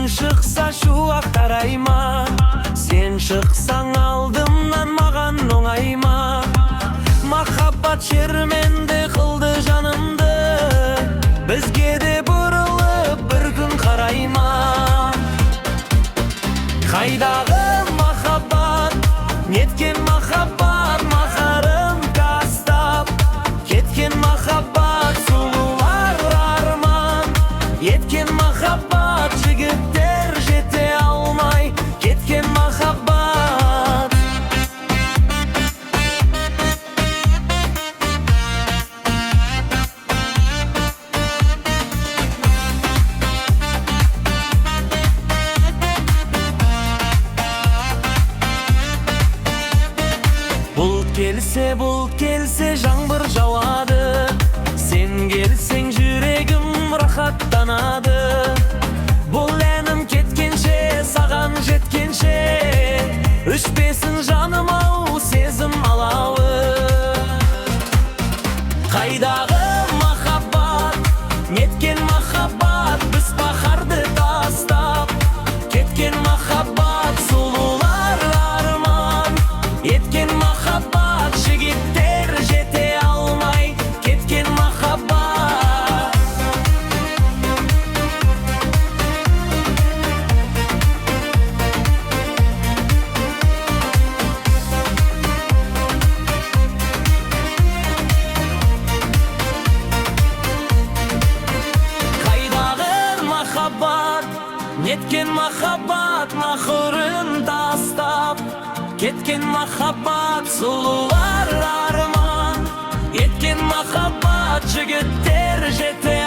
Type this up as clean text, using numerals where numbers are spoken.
шықса шуақ тарайма, сен шықсаң алдымнан маған оңайма. Махаббат шерменде қылды жанымды, бізге де бұрылып бір күн қарайма. Қайдағы махаббат, неткен махаббат, махарым тастап кеткен махаббат, сұлулар арман еткен махаббат, жігіттер жете алмай кеткен махаббат. Бұлт келсе жаңбыр жауады, сен келсең жүрегім рахаттанады. Бұл әнім кеткенше, саған жеткенше, өшпесін жаным ау сезім алауы. Қайдағы махаббат, неткен махаббат, біз бақарды тастап кеткен махаббат, сұлулар арман еткен махаббат, жігіттер жете алмай кеткен махаббат. Қайдағы махаббат, неткен махаббат, махұрын тастап кеткен махаббат, сұлулар арман еткен махаббат, жігіттер жете